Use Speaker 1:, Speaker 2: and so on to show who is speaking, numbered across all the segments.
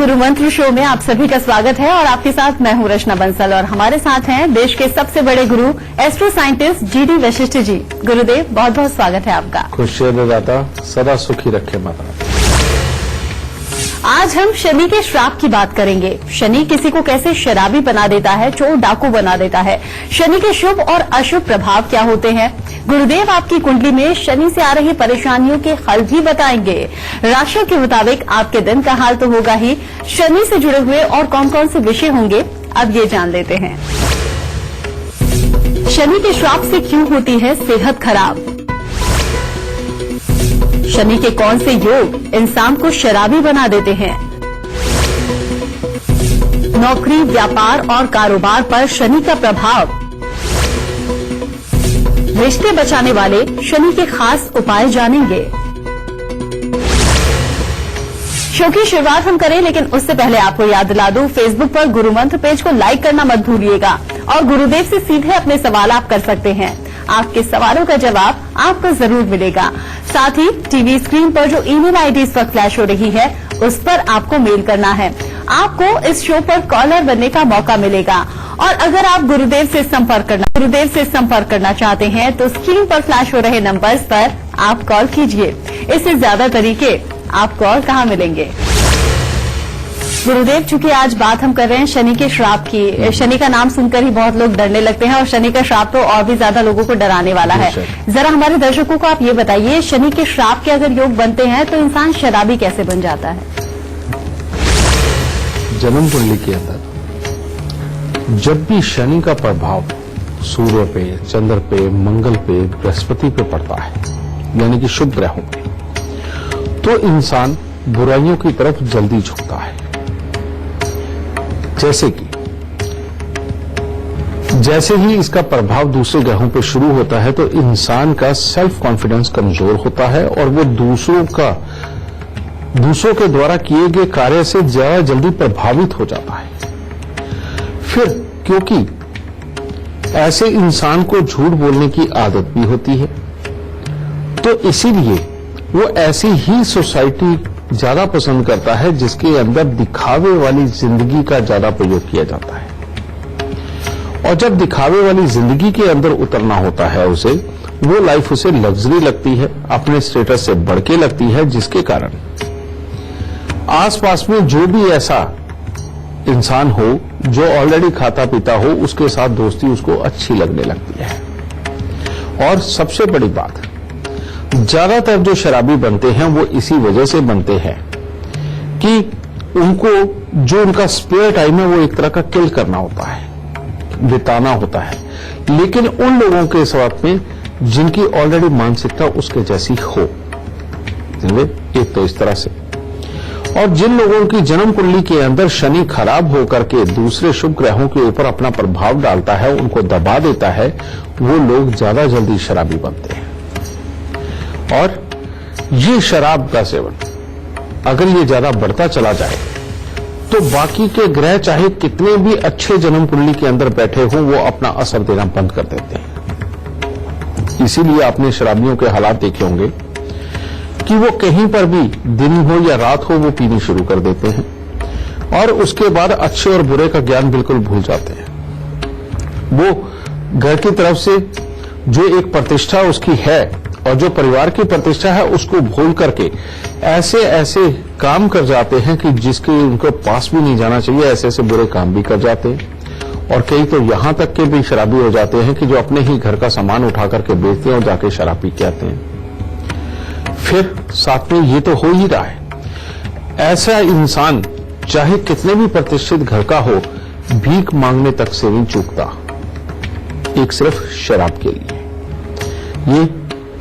Speaker 1: गुरु मंत्र शो में आप सभी का स्वागत है और आपके साथ मैं हूं रचना बंसल और हमारे साथ हैं देश के सबसे बड़े गुरु astro scientist GD Vashishtha ji. गुरुदेव बहुत बहुत स्वागत है आपका।
Speaker 2: खुशियां दाता सदा सुखी रखे माता।
Speaker 1: आज हम शनि के श्राप की बात करेंगे। शनि किसी को कैसे शराबी बना देता है, चोर डाकू बना देता है। शनि के शुभ और अशुभ प्रभाव क्या होते हैं। गुरुदेव आपकी कुंडली में शनि से आ रही परेशानियों के हल भी बताएंगे। राशियों के मुताबिक आपके दिन का हाल तो होगा ही, शनि से जुड़े हुए और कौन कौन से विषय होंगे अब ये जान लेते हैं। शनि के श्राप से क्यों होती है सेहत खराब। शनि के कौन से योग इंसान को शराबी बना देते हैं। नौकरी, व्यापार और कारोबार पर शनि का प्रभाव। रिश्ते बचाने वाले शनि के खास उपाय जानेंगे। शो की शुरुआत हम करें, लेकिन उससे पहले आपको याद दिला दूं, फेसबुक पर गुरु मंत्र पेज को लाइक करना मत भूलिएगा और गुरुदेव से सीधे अपने सवाल आप कर सकते हैं। आपके सवालों का जवाब आपको जरूर मिलेगा। साथ ही टीवी स्क्रीन पर जो ईमेल आईडी इस वक्त फ्लैश हो रही है उस पर आपको मेल करना है। आपको इस शो पर कॉलर बनने का मौका मिलेगा और अगर आप गुरुदेव से संपर्क करना चाहते हैं तो स्क्रीन पर फ्लैश हो रहे नंबर्स पर आप कॉल कीजिए। इससे ज्यादा तरीके आपको और कहाँ मिलेंगे। गुरुदेव, चूंकि आज बात हम कर रहे हैं शनि के श्राप की, शनि का नाम सुनकर ही बहुत लोग डरने लगते हैं और शनि का श्राप तो और भी ज्यादा लोगों को डराने वाला है। जरा हमारे दर्शकों को आप ये बताइए, शनि के श्राप के अगर योग बनते हैं तो इंसान शराबी कैसे बन जाता है।
Speaker 2: जन्म कुंडली के अंदर जब भी शनि का प्रभाव सूर्य पे, चंद्र पे, मंगल पे, बृहस्पति पे पड़ता है, यानी कि शुभ ग्रहों पे, तो इंसान बुराइयों की तरफ जल्दी झुकता है। जैसे ही इसका प्रभाव दूसरे ग्रहों पे शुरू होता है तो इंसान का सेल्फ कॉन्फिडेंस कमजोर होता है और वो दूसरों के द्वारा किए गए कार्य से ज्यादा जल्दी प्रभावित हो जाता है। फिर क्योंकि ऐसे इंसान को झूठ बोलने की आदत भी होती है, तो इसीलिए वो ऐसी ही सोसाइटी ज्यादा पसंद करता है जिसके अंदर दिखावे वाली जिंदगी का ज्यादा प्रयोग किया जाता है। और जब दिखावे वाली जिंदगी के अंदर उतरना होता है उसे, वो लाइफ उसे लग्जरी लगती है, अपने स्टेटस से बढ़ के लगती है, जिसके कारण आसपास में जो भी ऐसा इंसान हो जो ऑलरेडी खाता पीता हो, उसके साथ दोस्ती उसको अच्छी लगने लगती है। और सबसे बड़ी बात, ज्यादातर जो शराबी बनते हैं वो इसी वजह से बनते हैं कि उनको जो उनका स्पेयर टाइम है वो एक तरह का किल करना होता है, बिताना होता है, लेकिन उन लोगों के साथ में जिनकी ऑलरेडी मानसिकता उसके जैसी हो। एक तो इस तरह से, और जिन लोगों की जन्म कुंडली के अंदर शनि खराब होकर के दूसरे शुभ ग्रहों के ऊपर अपना प्रभाव डालता है, उनको दबा देता है, वो लोग ज्यादा जल्दी शराबी बनते हैं। और ये शराब का सेवन अगर ये ज्यादा बढ़ता चला जाए तो बाकी के ग्रह चाहे कितने भी अच्छे जन्म कुंडली के अंदर बैठे हों, वो अपना असर देना बंद कर देते हैं। इसीलिए आपने शराबियों के हालात देखे होंगे कि वो कहीं पर भी दिन हो या रात हो वो पीनी शुरू कर देते हैं और उसके बाद अच्छे और बुरे का ज्ञान बिल्कुल भूल जाते हैं। वो घर की तरफ से जो एक प्रतिष्ठा उसकी है और जो परिवार की प्रतिष्ठा है उसको भूल करके ऐसे ऐसे काम कर जाते हैं कि जिसके उनको पास भी नहीं जाना चाहिए, ऐसे ऐसे बुरे काम भी कर जाते हैं। और कई तो यहां तक के भी शराबी हो जाते हैं कि जो अपने ही घर का सामान उठा करके बेचते हैं और जाके शराब पी के आते हैं। फिर साथ में ये तो हो ही रहा है, ऐसा इंसान चाहे कितने भी प्रतिष्ठित घर का हो, भीख मांगने तक से नहीं चूकता, एक सिर्फ शराब के लिए। ये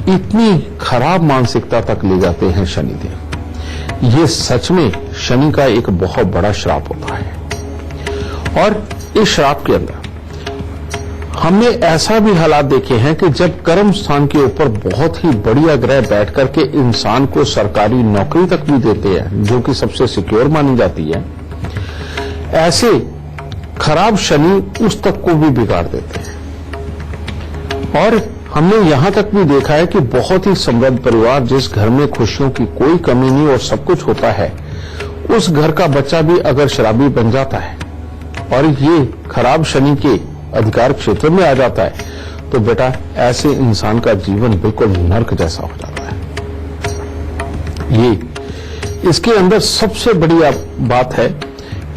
Speaker 2: इतनी खराब मानसिकता तक ले जाते हैं शनिदेव। ये सच में शनि का एक बहुत बड़ा श्राप होता है। और इस श्राप के अंदर हमने ऐसा भी हालात देखे हैं कि जब कर्म स्थान के ऊपर बहुत ही बढ़िया ग्रह बैठ करके इंसान को सरकारी नौकरी तक भी देते हैं, जो कि सबसे सिक्योर मानी जाती है, ऐसे खराब शनि उस तक को भी बिगाड़ देते हैं। और हमने यहां तक भी देखा है कि बहुत ही समृद्ध परिवार, जिस घर में खुशियों की कोई कमी नहीं और सब कुछ होता है, उस घर का बच्चा भी अगर शराबी बन जाता है और ये खराब शनि के अधिकार क्षेत्र में आ जाता है तो बेटा ऐसे इंसान का जीवन बिल्कुल नर्क जैसा हो जाता है। ये इसके अंदर सबसे बड़ी बात है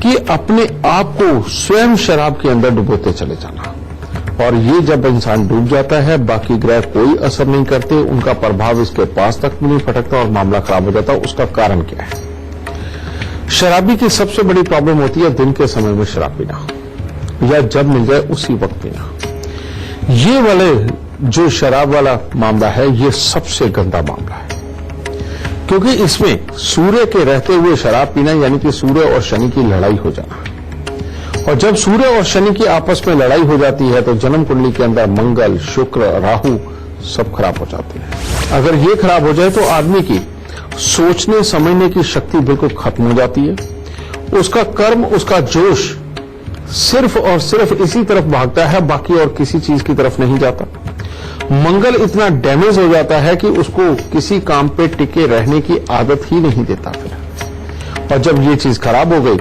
Speaker 2: कि अपने आप को स्वयं शराब के अंदर डुबोते चले जाना, और ये जब इंसान डूब जाता है बाकी ग्रह कोई असर नहीं करते, उनका प्रभाव इसके पास तक भी नहीं फटकता और मामला खराब हो जाता। उसका कारण क्या है? शराबी की सबसे बड़ी प्रॉब्लम होती है दिन के समय में शराब पीना, या जब मिल जाए उसी वक्त पीना। ये वाले जो शराब वाला मामला है ये सबसे गंदा मामला है, क्योंकि इसमें सूर्य के रहते हुए शराब पीना यानी कि सूर्य और शनि की लड़ाई हो जाना, और जब सूर्य और शनि की आपस में लड़ाई हो जाती है तो जन्म कुंडली के अंदर मंगल, शुक्र, राहु सब खराब हो जाते हैं। अगर ये खराब हो जाए तो आदमी की सोचने समझने की शक्ति बिल्कुल खत्म हो जाती है, उसका कर्म, उसका जोश सिर्फ और सिर्फ इसी तरफ भागता है, बाकी और किसी चीज की तरफ नहीं जाता। मंगल इतना डैमेज हो जाता है कि उसको किसी काम पे टिके रहने की आदत ही नहीं देता फिर, और जब ये चीज खराब हो गई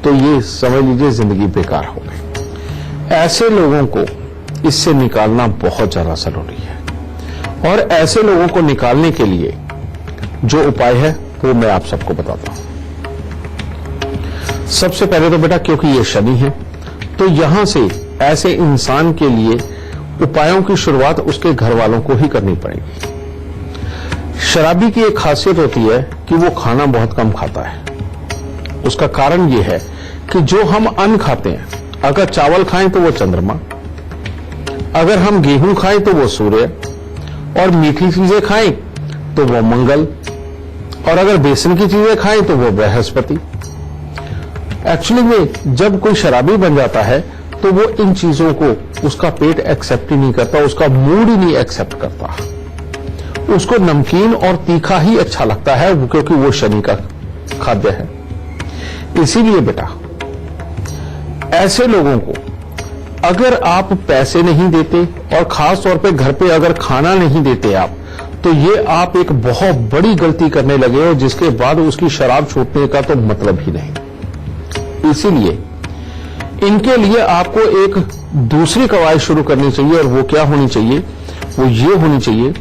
Speaker 2: तो ये समझ लीजिए जिंदगी बेकार हो गई। ऐसे लोगों को इससे निकालना बहुत ज्यादा जरूरी है, और ऐसे लोगों को निकालने के लिए जो उपाय है वो मैं आप सबको बताता हूं। सबसे पहले तो बेटा क्योंकि ये शनि है तो यहां से ऐसे इंसान के लिए उपायों की शुरुआत उसके घर वालों को ही करनी पड़ेगी। शराबी की एक खासियत होती है कि वो खाना बहुत कम खाता है। उसका कारण ये है कि जो हम अन्न खाते हैं, अगर चावल खाएं तो वो चंद्रमा, अगर हम गेहूं खाएं तो वो सूर्य, और मीठी चीजें खाएं तो वो मंगल, और अगर बेसन की चीजें खाएं तो वो बृहस्पति। एक्चुअली में जब कोई शराबी बन जाता है तो वो इन चीजों को उसका पेट एक्सेप्ट ही नहीं करता, उसका मूड ही नहीं एक्सेप्ट करता। उसको नमकीन और तीखा ही अच्छा लगता है क्योंकि वो शनि का खाद्य है। इसीलिए बेटा ऐसे लोगों को अगर आप पैसे नहीं देते और खास तौर पे घर पे अगर खाना नहीं देते आप, तो ये आप एक बहुत बड़ी गलती करने लगे, और जिसके बाद उसकी शराब छूटने का तो मतलब ही नहीं। इसीलिए इनके लिए आपको एक दूसरी कवायद शुरू करनी चाहिए, और वो क्या होनी चाहिए? वो ये होनी चाहिए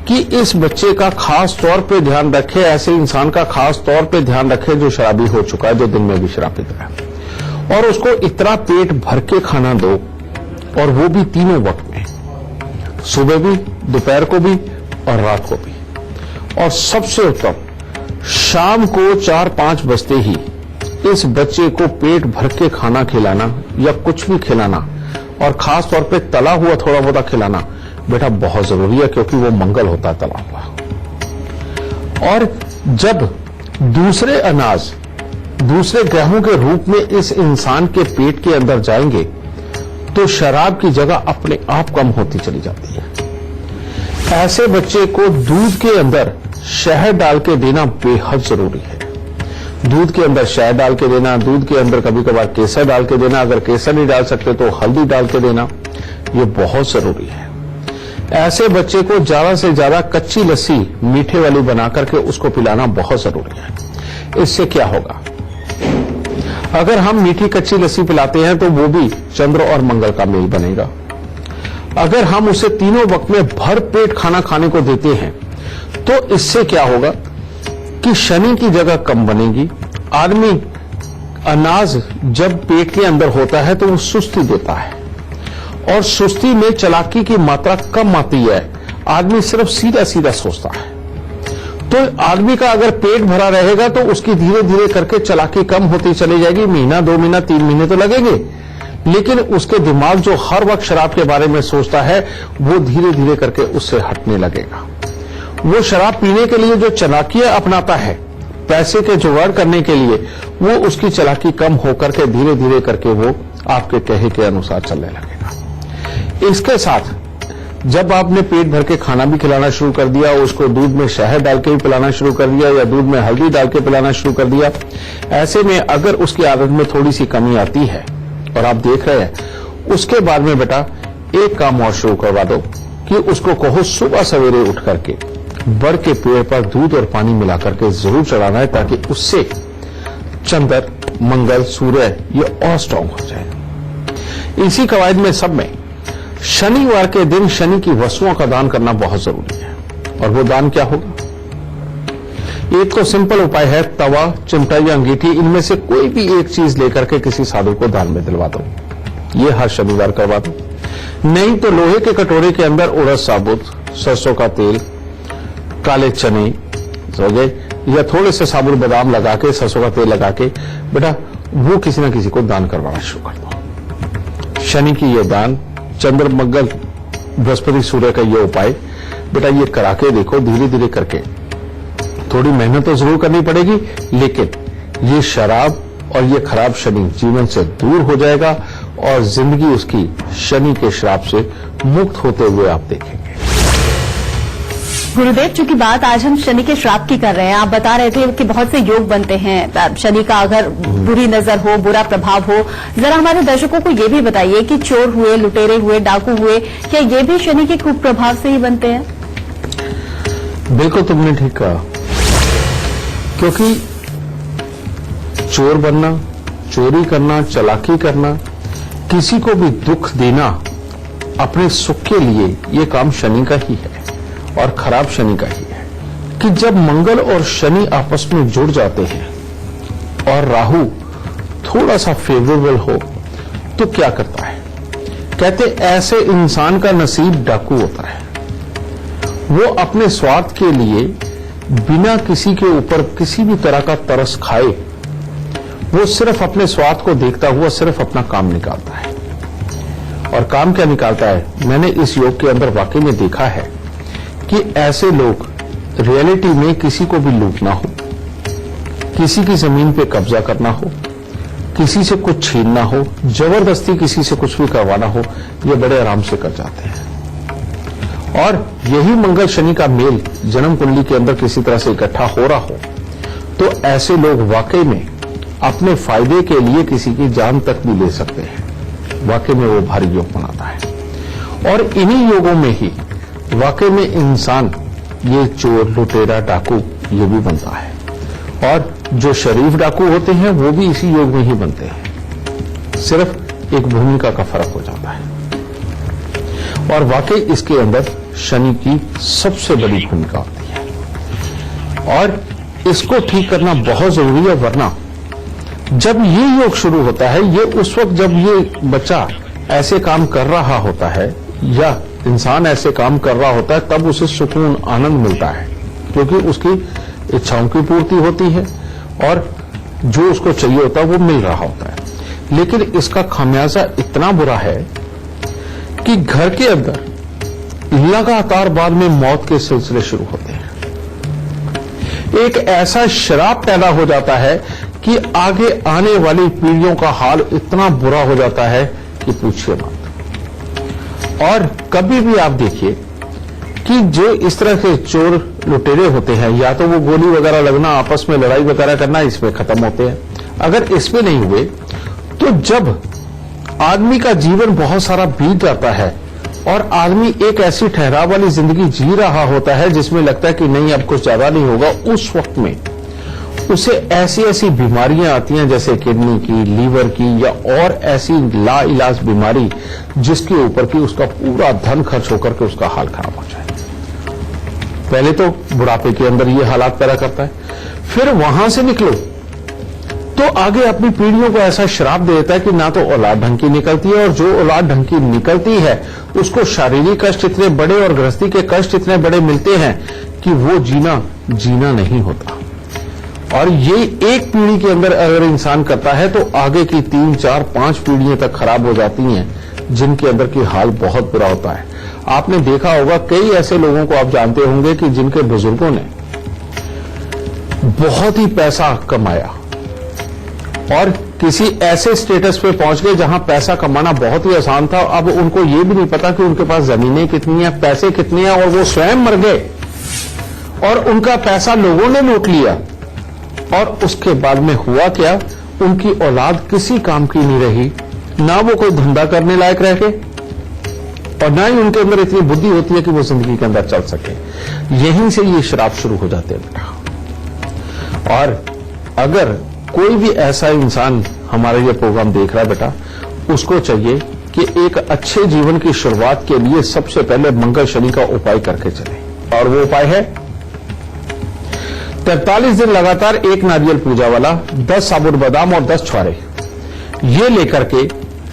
Speaker 2: कि इस बच्चे का खास तौर पे ध्यान रखे, ऐसे इंसान का खास तौर पे ध्यान रखे जो शराबी हो चुका है, जो दिन में भी शराब पीता है, और उसको इतना पेट भर के खाना दो, और वो भी तीनों वक्त में, सुबह भी, दोपहर को भी और रात को भी। और सबसे उत्तम शाम को 4-5 बजते ही इस बच्चे को पेट भर के खाना खिलाना या कुछ भी खिलाना, और खास तौर पे तला हुआ थोड़ा बहुत खिलाना बेटा बहुत जरूरी है, क्योंकि वो मंगल होता है तला हुआ। और जब दूसरे अनाज दूसरे ग्रहों के रूप में इस इंसान के पेट के अंदर जाएंगे तो शराब की जगह अपने आप कम होती चली जाती है। ऐसे बच्चे को दूध के अंदर शहद डाल के देना बेहद जरूरी है। दूध के अंदर शहद डाल के देना, दूध के अंदर कभी कभार केसर डाल के देना, अगर केसर नहीं डाल सकते तो हल्दी डाल के देना, ये बहुत जरूरी है। ऐसे बच्चे को ज्यादा से ज्यादा कच्ची लस्सी मीठे वाली बना करके उसको पिलाना बहुत जरूरी है। इससे क्या होगा? अगर हम मीठी कच्ची लस्सी पिलाते हैं तो वो भी चंद्र और मंगल का मेल बनेगा। अगर हम उसे तीनों वक्त में भर पेट खाना खाने को देते हैं तो इससे क्या होगा कि शनि की जगह कम बनेगी। आदमी अनाज जब पेट के अंदर होता है तो वो सुस्ती देता है, और सुस्ती में चालाकी की मात्रा कम आती है। आदमी सिर्फ सीधा सीधा सोचता है। तो आदमी का अगर पेट भरा रहेगा तो उसकी धीरे धीरे करके चालाकी कम होती चली जाएगी। महीना, 2 महीना, 3 महीने तो लगेंगे, लेकिन उसके दिमाग जो हर वक्त शराब के बारे में सोचता है वो धीरे धीरे करके उससे हटने लगेगा। वो शराब पीने के लिए जो चालाकियां अपनाता है पैसे के जुगाड़ करने के लिए, वो उसकी चालाकी कम होकर के धीरे धीरे करके वो आपके कहे के अनुसार चलने लगेगा। इसके साथ जब आपने पेट भर के खाना भी खिलाना शुरू कर दिया, उसको दूध में शहद डाल के भी पिलाना शुरू कर दिया या दूध में हल्दी डाल के पिलाना शुरू कर दिया, ऐसे में अगर उसकी आदत में थोड़ी सी कमी आती है और आप देख रहे हैं, उसके बाद में बेटा एक काम और शुरू करवा दो कि उसको कहो सुबह सवेरे उठ करके बड़ के पेड़ पर दूध और पानी मिला करके जरूर चढ़ाना है, ताकि उससे चंद्र, मंगल, सूर्य ये और स्ट्रांग हो जाए। इसी कवायद में सब में शनिवार के दिन शनि की वस्तुओं का दान करना बहुत जरूरी है। और वो दान क्या होगा? एक तो सिंपल उपाय है, तवा, चिमटा या अंगीठी, इनमें से कोई भी एक चीज लेकर के किसी साधु को दान में दिलवा दो। ये हर शनिवार करवा दो। नहीं तो लोहे के कटोरे के अंदर उड़द साबुत, सरसों का तेल, काले चने समझे, या थोड़े से साबुत बादाम लगा के, सरसों का तेल लगा के बेटा वो किसी ना किसी को दान करवाना शुरू कर दो। शनि की ये दान, चंद्र, मंगल, बृहस्पति, सूर्य का ये उपाय बेटा ये करा के देखो। धीरे धीरे करके थोड़ी मेहनत तो जरूर करनी पड़ेगी, लेकिन ये शराब और ये खराब शनि जीवन से दूर हो जाएगा और जिंदगी उसकी शनि के श्राप से मुक्त होते हुए आप देखेंगे।
Speaker 1: गुरुदेव, चूंकि बात आज हम शनि के श्राप की कर रहे हैं, आप बता रहे थे कि बहुत से योग बनते हैं शनि का अगर बुरी नजर हो, बुरा प्रभाव हो। जरा हमारे दर्शकों को ये भी बताइए कि चोर हुए, लुटेरे हुए, डाकू हुए, क्या ये भी शनि के कुप्रभाव से ही बनते हैं?
Speaker 2: बिल्कुल तुमने ठीक कहा, क्योंकि चोर बनना, चोरी करना, चालाकी करना, किसी को भी दुख देना अपने सुख के लिए ये काम शनि का ही है और खराब शनि का ही है। कि जब मंगल और शनि आपस में जुड़ जाते हैं और राहु थोड़ा सा फेवरेबल हो तो क्या करता है? कहते ऐसे इंसान का नसीब डाकू होता है। वो अपने स्वार्थ के लिए बिना किसी के ऊपर किसी भी तरह का तरस खाए, वो सिर्फ अपने स्वार्थ को देखता हुआ सिर्फ अपना काम निकालता है। और काम क्या निकालता है? मैंने इस योग के अंदर वाकई में देखा है कि ऐसे लोग रियलिटी में किसी को भी लूटना हो, किसी की जमीन पे कब्जा करना हो, किसी से कुछ छीनना हो, जबरदस्ती किसी से कुछ भी करवाना हो, ये बड़े आराम से कर जाते हैं। और यही मंगल शनि का मेल जन्म कुंडली के अंदर किसी तरह से इकट्ठा हो रहा हो तो ऐसे लोग वाकई में अपने फायदे के लिए किसी की जान तक भी ले सकते हैं। वाकई में वो भारी योग बनाता है। और इन्हीं योगों में ही वाकई में इंसान ये चोर, लुटेरा, डाकू ये भी बनता है। और जो शरीफ डाकू होते हैं वो भी इसी योग में ही बनते हैं। सिर्फ एक भूमिका का फर्क हो जाता है। और वाकई इसके अंदर शनि की सबसे बड़ी भूमिका होती है और इसको ठीक करना बहुत जरूरी है। वरना जब ये योग शुरू होता है, ये उस वक्त जब ये बच्चा ऐसे काम कर रहा होता है या इंसान ऐसे काम कर रहा होता है, तब उसे सुकून, आनंद मिलता है, क्योंकि उसकी इच्छाओं की पूर्ति होती है और जो उसको चाहिए होता है वो मिल रहा होता है। लेकिन इसका खामियाजा इतना बुरा है कि घर के अंदर लगातार बाद में मौत के सिलसिले शुरू होते हैं। एक ऐसा श्राप पैदा हो जाता है कि आगे आने वाली पीढ़ियों का हाल इतना बुरा हो जाता है कि पूछिए मत। और कभी भी आप देखिए कि जो इस तरह के चोर लुटेरे होते हैं, या तो वो गोली वगैरह लगना, आपस में लड़ाई वगैरह करना, इसमें खत्म होते हैं। अगर इसमें नहीं हुए तो जब आदमी का जीवन बहुत सारा बीत जाता है और आदमी एक ऐसी ठहराव वाली जिंदगी जी रहा होता है जिसमें लगता है कि नहीं अब कुछ ज्यादा नहीं होगा, उस वक्त में उसे ऐसी ऐसी बीमारियां आती हैं, जैसे किडनी की, लीवर की या और ऐसी लाइलाज बीमारी जिसके ऊपर की उसका पूरा धन खर्च होकर के उसका हाल खराब हो जाए। पहले तो बुढ़ापे के अंदर ये हालात पैदा करता है, फिर वहां से निकलो तो आगे अपनी पीढ़ियों को ऐसा श्राप दे देता है कि ना तो औलाद ढंग की निकलती है, और जो औलाद ढंग की निकलती है उसको शारीरिक कष्ट इतने बड़े और गृहस्थी के कष्ट इतने बड़े मिलते हैं कि वो जीना नहीं होता। और ये एक पीढ़ी के अंदर अगर इंसान करता है तो आगे की 3, 4, 5 पीढ़ियां तक खराब हो जाती हैं, जिनके अंदर की हाल बहुत बुरा होता है। आपने देखा होगा कई ऐसे लोगों को आप जानते होंगे कि जिनके बुजुर्गों ने बहुत ही पैसा कमाया और किसी ऐसे स्टेटस पे पहुंच गए जहां पैसा कमाना बहुत ही आसान था। अब उनको ये भी नहीं पता कि उनके पास जमीनें कितनी हैं, पैसे कितने हैं, और वो स्वयं मर गए और उनका पैसा लोगों ने लूट लिया। और उसके बाद में हुआ क्या, उनकी औलाद किसी काम की नहीं रही, ना वो कोई धंधा करने लायक रह गए और ना ही उनके अंदर इतनी बुद्धि होती है कि वो जिंदगी के अंदर चल सके। यहीं से ये श्राप शुरू हो जाते हैं बेटा। और अगर कोई भी ऐसा इंसान हमारा ये प्रोग्राम देख रहा है बेटा, उसको चाहिए कि एक अच्छे जीवन की शुरुआत के लिए सबसे पहले मंगल शनि का उपाय करके चले। और वो उपाय है 43 दिन लगातार एक नारियल पूजा वाला, 10 साबुत बादाम और 10 छुआरे ये लेकर के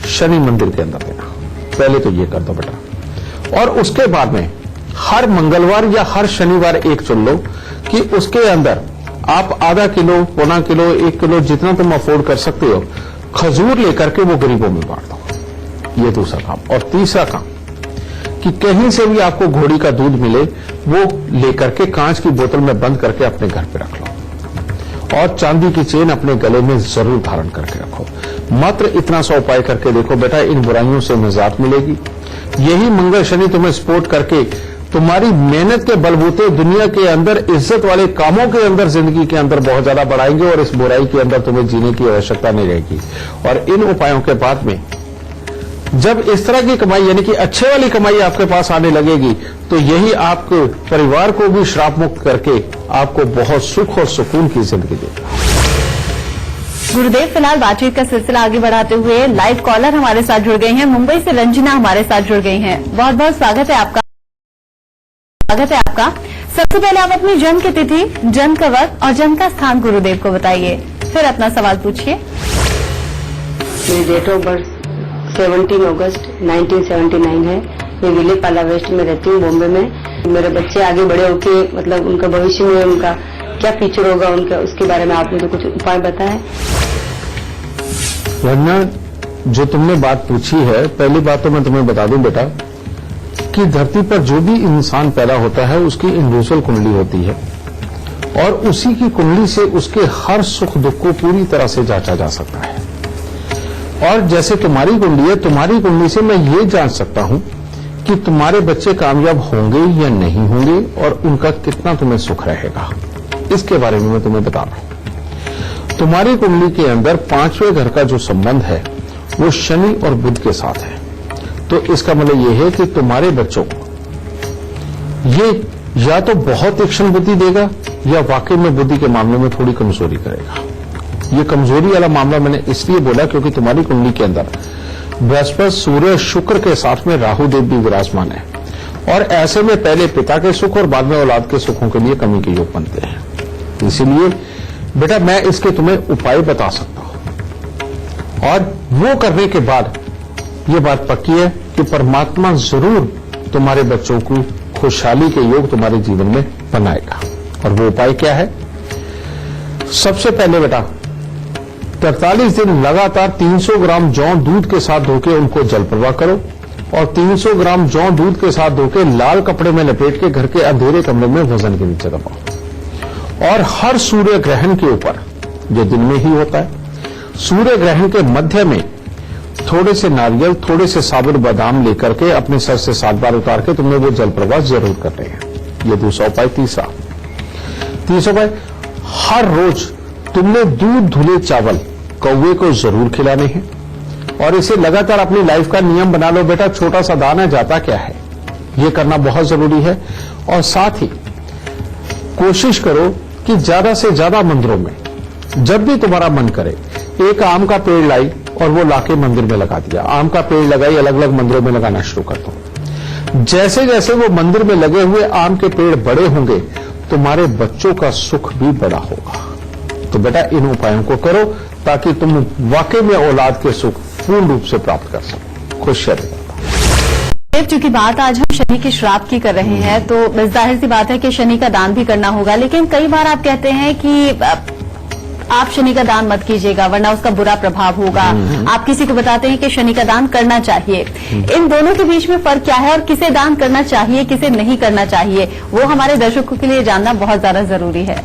Speaker 2: शनि मंदिर के अंदर देना। पहले तो ये कर दो बेटा। और उसके बाद में हर मंगलवार या हर शनिवार एक चुन लो कि उसके अंदर आप आधा किलो, पौना किलो, 1 किलो जितना तुम अफोर्ड कर सकते हो खजूर लेकर के वो गरीबों में बांट दो। ये दूसरा काम। और तीसरा काम कि कहीं से भी आपको घोड़ी का दूध मिले वो लेकर के कांच की बोतल में बंद करके अपने घर पे रख लो। और चांदी की चेन अपने गले में जरूर धारण करके रखो। मात्र इतना सा उपाय करके देखो बेटा, इन बुराइयों से निजात मिलेगी। यही मंगल शनि तुम्हें सपोर्ट करके तुम्हारी मेहनत के बलबूते दुनिया के अंदर इज्जत वाले कामों के अंदर जिंदगी के अंदर बहुत ज्यादा बढ़ाएंगे और इस बुराई के अंदर तुम्हें जीने की आवश्यकता नहीं रहेगी। और इन उपायों के बाद में जब इस तरह की कमाई यानी कि अच्छे वाली कमाई आपके पास आने लगेगी तो यही आपके परिवार को भी श्राप मुक्त करके आपको बहुत सुख और सुकून की जिंदगी देगा।
Speaker 1: गुरुदेव, फिलहाल बातचीत का सिलसिला आगे बढ़ाते हुए लाइव कॉलर हमारे साथ जुड़ गई हैं। मुंबई से रंजना हमारे साथ जुड़ गई हैं। बहुत बहुत स्वागत है आपका। सबसे पहले आप अपनी जन्म की तिथि, जन्म का वक्त और जन्म का स्थान गुरुदेव को बताइए, फिर अपना सवाल पूछिए।
Speaker 3: मेरी डेट ऑफ बर्थ 17 अगस्त 1979 है। मैं विलेपाला वेस्ट में रहती हूँ, बॉम्बे में। मेरे बच्चे आगे बड़े होके मतलब उनका भविष्य में उनका क्या फ्यूचर होगा उनका, उसके बारे में आप मुझे कुछ उपाय बताएं।
Speaker 2: वरना जो तुमने बात पूछी है, पहली बात तो मैं तुम्हें बता दूं बेटा कि धरती पर जो भी इंसान पैदा होता है उसकी इंडिविजुअल कुंडली होती है और उसी की कुंडली से उसके हर सुख दुख को पूरी तरह से जांचा जा सकता है। और जैसे तुम्हारी कुंडली है, तुम्हारी कुंडली से मैं ये जांच सकता हूं कि तुम्हारे बच्चे कामयाब होंगे या नहीं होंगे और उनका कितना तुम्हें सुख रहेगा। इसके बारे में मैं तुम्हें बता रहा हूं। तुम्हारी कुंडली के अंदर 5वें घर का जो संबंध है वो शनि और बुध के साथ है। तो इसका मतलब ये है कि तुम्हारे बच्चों को ये या तो बहुत तीक्ष्ण बुद्धि देगा या वाकई में बुद्धि के मामले में थोड़ी कमजोरी करेगा। ये कमजोरी वाला मामला मैंने इसलिए बोला क्योंकि तुम्हारी कुंडली के अंदर बृहस्पति, सूर्य, शुक्र के साथ में राहु देव भी विराजमान है और ऐसे में पहले पिता के सुख और बाद में औलाद के सुखों के लिए कमी के योग बनते हैं। इसीलिए बेटा मैं इसके तुम्हें उपाय बता सकता हूं और वो करने के बाद ये बात पक्की है कि परमात्मा जरूर तुम्हारे बच्चों को खुशहाली के योग तुम्हारे जीवन में बनाएगा। और वो उपाय क्या है? सबसे पहले बेटा 43 दिन लगातार 300 ग्राम जौ दूध के साथ धोके उनको जल प्रवाह करो और 300 ग्राम जौ दूध के साथ धोके लाल कपड़े में लपेट के घर के अंधेरे कमरे में वजन के नीचे दबाओ। और हर सूर्य ग्रहण के ऊपर, जो दिन में ही होता है, सूर्य ग्रहण के मध्य में थोड़े से नारियल, थोड़े से साबुत बादाम लेकर के अपने सर से 7 बार उतार के तुमने वो जल प्रवाह जरूर करने हैं। ये दूसरा उपाय। तीसरा उपाय, हर रोज तुमने दूध धुले चावल कौवे को जरूर खिलाने हैं और इसे लगातार अपनी लाइफ का नियम बना लो बेटा। छोटा सा दाना जाता क्या है, ये करना बहुत जरूरी है। और साथ ही कोशिश करो कि ज्यादा से ज्यादा मंदिरों में जब भी तुम्हारा मन करे एक आम का पेड़ लाई और वो लाके मंदिर में लगा दिया। आम का पेड़ लगाई, अलग अलग मंदिरों में लगाना शुरू कर दो। जैसे जैसे वो मंदिर में लगे हुए आम के पेड़ बड़े होंगे तुम्हारे बच्चों का सुख भी बड़ा होगा। तो बेटा इन उपायों को करो ताकि तुम वाकई में औलाद के सुख पूर्ण रूप से प्राप्त कर सको। खुश रहेगा।
Speaker 1: चूंकि बात आज हम शनि के श्राप की कर रहे हैं तो जाहिर सी बात है कि शनि का दान भी करना होगा, लेकिन कई बार आप कहते हैं कि आप शनि का दान मत कीजिएगा वरना उसका बुरा प्रभाव होगा। आप किसी को बताते हैं कि शनि का दान करना चाहिए। इन दोनों के बीच में फर्क क्या है और किसे दान करना चाहिए, किसे नहीं करना चाहिए, वो हमारे दर्शकों के लिए जानना बहुत ज्यादा जरूरी है।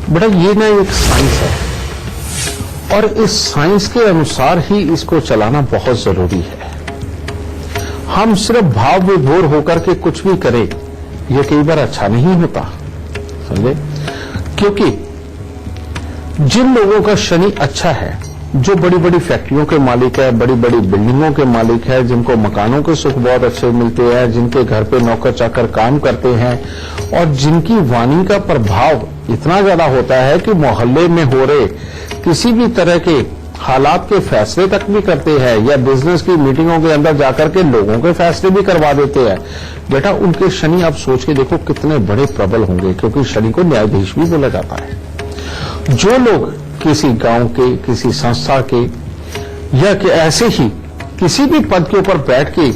Speaker 2: बेटा ये ना एक साइंस है और इस साइंस के अनुसार ही इसको चलाना बहुत जरूरी है। हम सिर्फ भाव विभोर होकर के कुछ भी करें ये कई बार अच्छा नहीं होता, समझे? क्योंकि जिन लोगों का शनि अच्छा है, जो बड़ी बड़ी फैक्ट्रियों के मालिक है, बड़ी बड़ी बिल्डिंगों के मालिक है, जिनको मकानों के सुख बहुत अच्छे मिलते हैं, जिनके घर पे नौकर चाकर काम करते हैं और जिनकी वाणी का प्रभाव इतना ज्यादा होता है कि मोहल्ले में हो रहे किसी भी तरह के हालात के फैसले तक भी करते हैं, या बिजनेस की मीटिंगों के अंदर जाकर के लोगों के फैसले भी करवा देते हैं। बेटा उनके शनि आप सोच के देखो कितने बड़े प्रबल होंगे, क्योंकि शनि को न्यायाधीश भी बोला जाता है। जो लोग किसी गांव के, किसी संस्था के, या कि ऐसे ही किसी भी पद के ऊपर बैठ के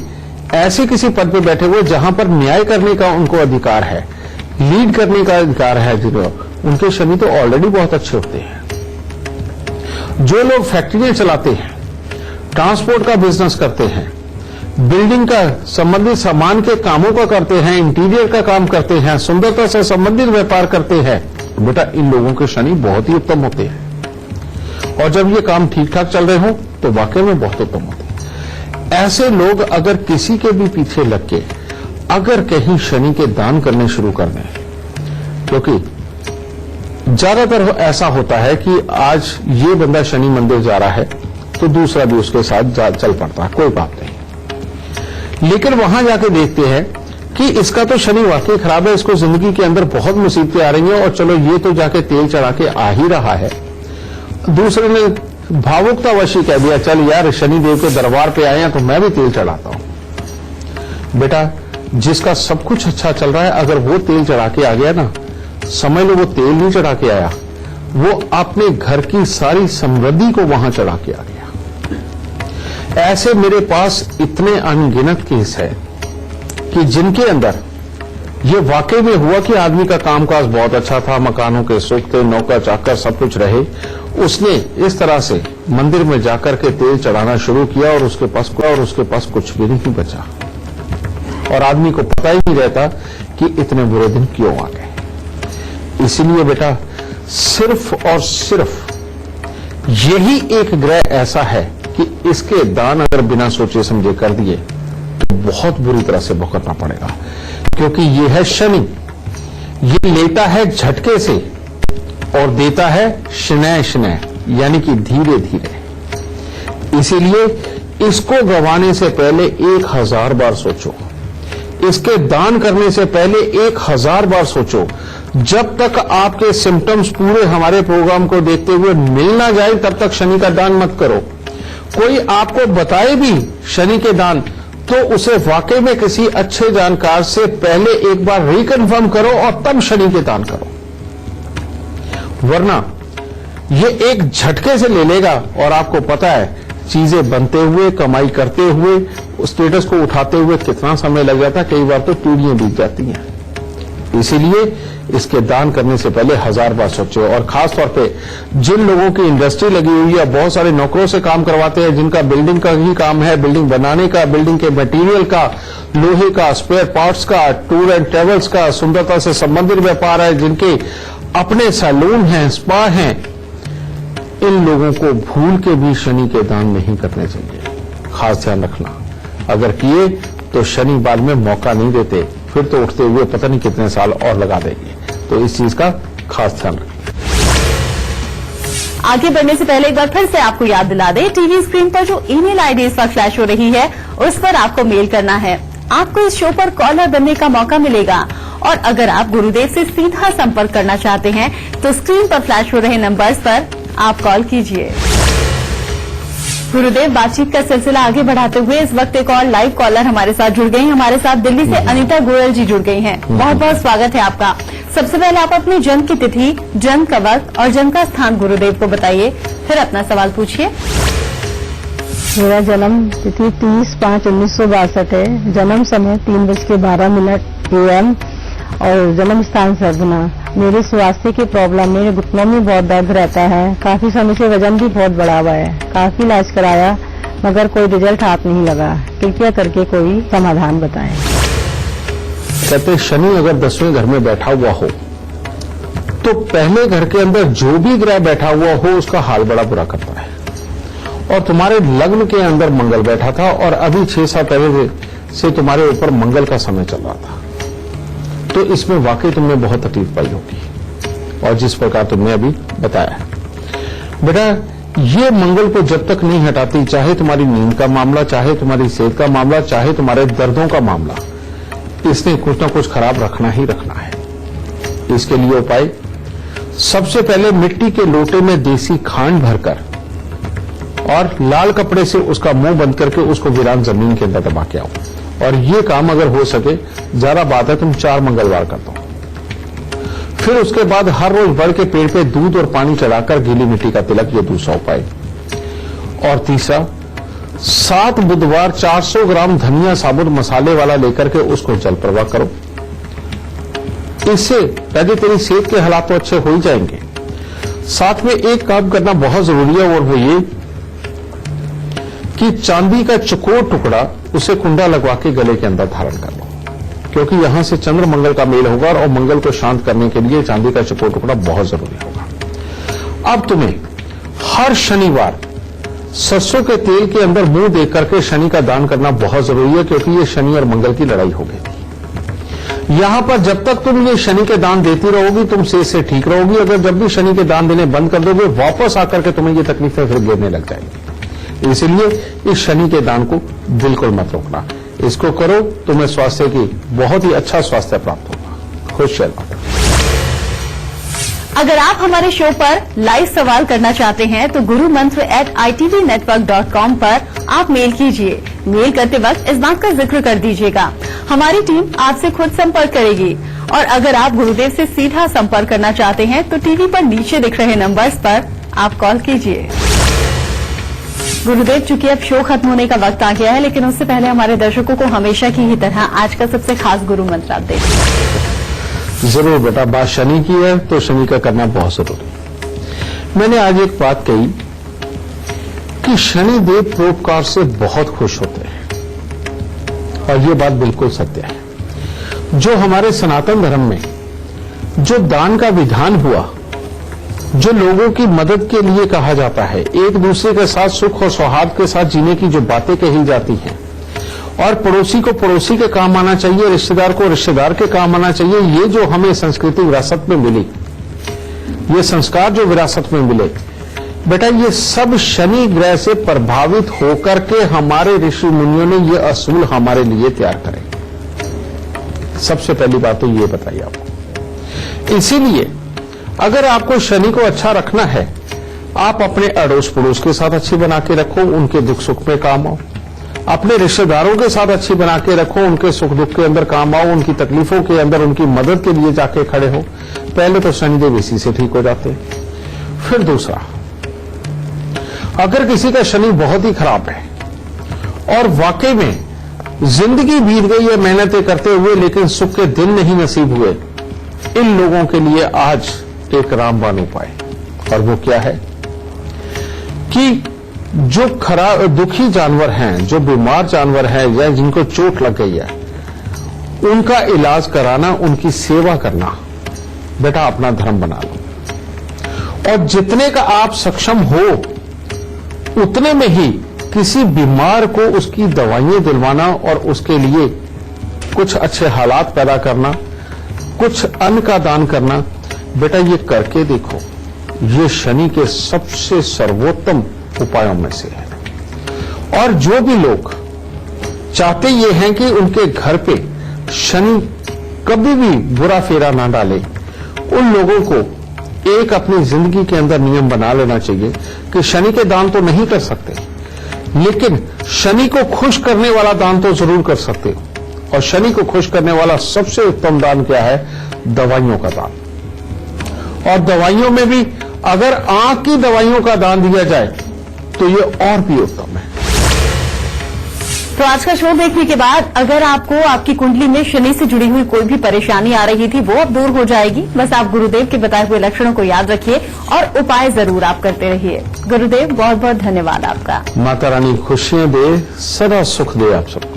Speaker 2: ऐसे किसी पद पे बैठे हुए जहां पर न्याय करने का उनको अधिकार है, लीड करने का अधिकार है, जिन्हें उनके शनि तो ऑलरेडी बहुत अच्छे होते हैं। जो लोग फैक्ट्रियां चलाते हैं, ट्रांसपोर्ट का बिजनेस करते हैं, बिल्डिंग का संबंधित सामान के कामों का करते हैं, इंटीरियर का काम करते हैं, सुंदरता से संबंधित व्यापार करते हैं, बेटा इन लोगों के शनि बहुत ही उत्तम होते हैं। और जब ये काम ठीक ठाक चल रहे हो तो वाकई में बहुत उत्तम होते हैं। ऐसे लोग अगर किसी के भी पीछे लग के अगर कहीं शनि के दान करने शुरू कर दें, क्योंकि ज्यादातर ऐसा होता है कि आज ये बंदा शनि मंदिर जा रहा है तो दूसरा भी उसके साथ चल पड़ता है, कोई बात नहीं। लेकिन वहां जाके देखते हैं कि इसका तो शनि वाकई खराब है, इसको जिंदगी के अंदर बहुत मुसीबतें आ रही हैं, और चलो ये तो जाके तेल चढ़ा के आ ही रहा है। दूसरे ने भावुकतावशी कह दिया, चल यार शनिदेव के दरबार पे आए हैं तो मैं भी तेल चढ़ाता हूं। बेटा जिसका सब कुछ अच्छा चल रहा है, अगर वो तेल चढ़ा के आ गया ना, समझ लो वो तेल नहीं चढ़ा के आया, वो अपने घर की सारी समृद्धि को वहां चढ़ा के आ गया। ऐसे मेरे पास इतने अनगिनत केस है कि जिनके अंदर ये वाकई में हुआ कि आदमी का कामकाज बहुत अच्छा था, मकानों के सुख थे, नौकर चाकर सब कुछ रहे, उसने इस तरह से मंदिर में जाकर के तेल चढ़ाना शुरू किया और उसके पास कुछ भी नहीं बचा, और आदमी को पता ही नहीं रहता कि इतने बुरे दिन क्यों आ गए। इसीलिए बेटा सिर्फ और सिर्फ यही एक ग्रह ऐसा है कि इसके दान अगर बिना सोचे समझे कर दिए तो बहुत बुरी तरह से भुगतना पड़ेगा, क्योंकि ये है शनि, ये लेता है झटके से और देता है शनैः शनैः, यानी कि धीरे धीरे। इसीलिए इसको गंवाने से पहले 1000 बार सोचो, इसके दान करने से पहले 1000 बार सोचो। जब तक आपके सिम्टम्स पूरे हमारे प्रोग्राम को देखते हुए मिल ना जाए तब तक शनि का दान मत करो। कोई आपको बताए भी शनि के दान, तो उसे वाकई में किसी अच्छे जानकार से पहले एक बार रिकन्फर्म करो और तब शनि के दान करो, वरना ये एक झटके से ले लेगा। और आपको पता है चीजें बनते हुए, कमाई करते हुए, स्टेटस को उठाते हुए कितना समय लग जाता है, कई बार तो पीढ़ियां बीत जाती हैं। इसीलिए इसके दान करने से पहले 1000 बार सोचो। और खासतौर पे जिन लोगों की इंडस्ट्री लगी हुई है, बहुत सारे नौकरों से काम करवाते हैं, जिनका बिल्डिंग का ही काम है, बिल्डिंग बनाने का, बिल्डिंग के मटेरियल का, लोहे का, स्पेयर पार्ट्स का, टूर एंड ट्रेवल्स का, सुंदरता से संबंधित व्यापार है, जिनके अपने सैलून हैं, स्पा हैं, इन लोगों को भूल के भी शनि के दान नहीं करने चाहिए। खास ध्यान रखना, अगर किए तो शनि बाद में मौका नहीं देते, फिर तो उठते हुए पता नहीं कितने साल और लगा देंगे। तो इस चीज का खास ध्यान रखें।
Speaker 1: आगे बढ़ने से पहले एक बार फिर से आपको याद दिला दें, टीवी स्क्रीन पर जो ईमेल आईडी इस वक्त फ्लैश हो रही है उस पर आपको मेल करना है। आपको इस शो पर कॉलर बनने का मौका मिलेगा, और अगर आप गुरुदेव से सीधा संपर्क करना चाहते हैं तो स्क्रीन पर फ्लैश हो रहे नंबर्स पर आप कॉल कीजिए। गुरुदेव, बातचीत का सिलसिला आगे बढ़ाते हुए इस वक्त एक और लाइव कॉलर हमारे साथ जुड़ गई। हमारे साथ दिल्ली से अनीता गोयल जी जुड़ गई हैं। बहुत बहुत स्वागत है आपका। सबसे पहले आप अपनी जन्म की तिथि, जन्म का वक्त और जन्म का स्थान गुरुदेव को बताइए, फिर अपना सवाल पूछिए।
Speaker 3: मेरा जन्म तिथि 30/5/1962 है। जन्म समय 3:12 AM और जन्म स्थान सरगुना। मेरे स्वास्थ्य की प्रॉब्लम, मेरे घुटनों में बहुत दर्द रहता है। काफी समय से वजन भी बहुत बढ़ा हुआ है। काफी इलाज कराया मगर कोई रिजल्ट हाथ नहीं लगा। कृपया करके कोई समाधान बताएं।
Speaker 2: कहते शनि अगर 10वें घर में बैठा हुआ हो तो पहले घर के अंदर जो भी ग्रह बैठा हुआ हो उसका हाल बड़ा बुरा करता है। और तुम्हारे लग्न के अंदर मंगल बैठा था और अभी 6-7 पहले से तुम्हारे ऊपर मंगल का समय चल रहा था, तो इसमें वाकई तुमने बहुत तकलीफ पाई होगी। और जिस प्रकार तुमने अभी बताया बेटा, ये मंगल को जब तक नहीं हटाती, चाहे तुम्हारी नींद का मामला, चाहे तुम्हारी सेहत का मामला, चाहे तुम्हारे दर्दों का मामला, इसने कुछ ना कुछ खराब रखना ही रखना है। इसके लिए उपाय सबसे पहले मिट्टी के लोटे में देसी खांड भरकर और लाल कपड़े से उसका मुंह बंद करके उसको वीरान जमीन के अंदर दबा के आओ। और ये काम अगर हो सके, ज्यादा बात है तुम 4 मंगलवार कर दो। फिर उसके बाद हर रोज बढ़ के पेड़ पे दूध और पानी चढ़ाकर गीली मिट्टी का तिलक, ये दूसरा उपाय। और तीसरा, 7 बुधवार 400 ग्राम धनिया साबुत मसाले वाला लेकर के उसको जल प्रवाह करो। इससे पहले तेरी सेहत के हालात तो अच्छे हो ही जाएंगे। साथ में एक काम करना बहुत जरूरी है, और वो ये कि चांदी का चकोर टुकड़ा उसे कुंडा लगवा के गले के अंदर धारण कर लो, क्योंकि यहां से चंद्र मंगल का मेल होगा और मंगल को शांत करने के लिए चांदी का चकोर टुकड़ा बहुत जरूरी होगा। अब तुम्हें हर शनिवार सरसों के तेल के अंदर मुंह देख करके शनि का दान करना बहुत जरूरी है, क्योंकि ये शनि और मंगल की लड़ाई हो गई। यहां पर जब तक तुम ये शनि के दान देती रहोगी, तुम सेहत से ठीक रहोगी। अगर जब भी शनि के दान देने बंद कर दोगे, वापस आकर के तुम्हें ये तकलीफें फिर गिरने लग जाएंगी। इसलिए इस शनि के दान को बिल्कुल मत रोकना। इसको करो, तुम्हें स्वास्थ्य की बहुत ही अच्छा स्वास्थ्य प्राप्त होगा। खुश रहना।
Speaker 1: अगर आप हमारे शो पर लाइव सवाल करना चाहते हैं तो gurumantra@itvnetwork.com पर आप मेल कीजिए। मेल करते वक्त इस बात का जिक्र कर दीजिएगा, हमारी टीम आपसे खुद संपर्क करेगी। और अगर आप गुरुदेव से सीधा संपर्क करना चाहते हैं तो टीवी पर नीचे दिख रहे नंबर्स पर आप कॉल कीजिए। गुरुदेव, चूंकि अब शो खत्म होने का वक्त आ गया है, लेकिन उससे पहले हमारे दर्शकों को हमेशा की ही तरह आज का सबसे खास गुरु मंत्र आप दें।
Speaker 2: जरूर बेटा, बात शनि की है तो शनि का करना बहुत जरूरी है। मैंने आज एक बात कही कि शनि देव परोपकार से बहुत खुश होते हैं, और ये बात बिल्कुल सत्य है। जो हमारे सनातन धर्म में जो दान का विधान हुआ, जो लोगों की मदद के लिए कहा जाता है, एक दूसरे के साथ सुख और सौहार्द के साथ जीने की जो बातें कही जाती हैं, और पड़ोसी को पड़ोसी के काम आना चाहिए, रिश्तेदार को रिश्तेदार के काम आना चाहिए, ये जो हमें संस्कृति विरासत में मिली, ये संस्कार जो विरासत में मिले, बेटा ये सब शनि ग्रह से प्रभावित होकर के हमारे ऋषि मुनियों ने ये असूल हमारे लिए तैयार करे। सबसे पहली बात तो ये बताइए आपको। इसीलिए अगर आपको शनि को अच्छा रखना है, आप अपने अड़ोस पड़ोस के साथ अच्छी बना के रखो, उनके दुख सुख में काम आओ। अपने रिश्तेदारों के साथ अच्छी बना के रखो, उनके सुख दुख के अंदर काम आओ, उनकी तकलीफों के अंदर उनकी मदद के लिए जाके खड़े हो। पहले तो शनिदेव इसी से ठीक हो जाते हैं। फिर दूसरा, अगर किसी का शनि बहुत ही खराब है और वाकई में जिंदगी बीत गई है मेहनतें करते हुए, लेकिन सुख के दिन नहीं नसीब हुए, इन लोगों के लिए आज एक रामबाण उपाय, और वो क्या है कि जो खराब दुखी जानवर हैं, जो बीमार जानवर हैं, या जिनको चोट लग गई है, उनका इलाज कराना, उनकी सेवा करना बेटा अपना धर्म बना लो। और जितने का आप सक्षम हो उतने में ही किसी बीमार को उसकी दवाइयां दिलवाना और उसके लिए कुछ अच्छे हालात पैदा करना, कुछ अन्न का दान करना, बेटा ये करके देखो, ये शनि के सबसे सर्वोत्तम उपायों में से है। और जो भी लोग चाहते ये हैं कि उनके घर पे शनि कभी भी बुरा फेरा ना डाले, उन लोगों को एक अपनी जिंदगी के अंदर नियम बना लेना चाहिए कि शनि के दान तो नहीं कर सकते, लेकिन शनि को खुश करने वाला दान तो जरूर कर सकते हो। और शनि को खुश करने वाला सबसे उत्तम दान क्या है? दवाइयों का दान। और दवाइयों में भी अगर आंख की दवाइयों का दान दिया जाए तो ये और भी उत्तम है।
Speaker 1: तो आज का शो देखने के बाद अगर आपको आपकी कुंडली में शनि से जुड़ी हुई कोई भी परेशानी आ रही थी, वो अब दूर हो जाएगी। बस आप गुरुदेव के बताए हुए लक्षणों को याद रखिए और उपाय जरूर आप करते रहिए। गुरुदेव बहुत बहुत धन्यवाद आपका।
Speaker 2: माता रानी खुशियां दे, सदा सुख दे आप सबको।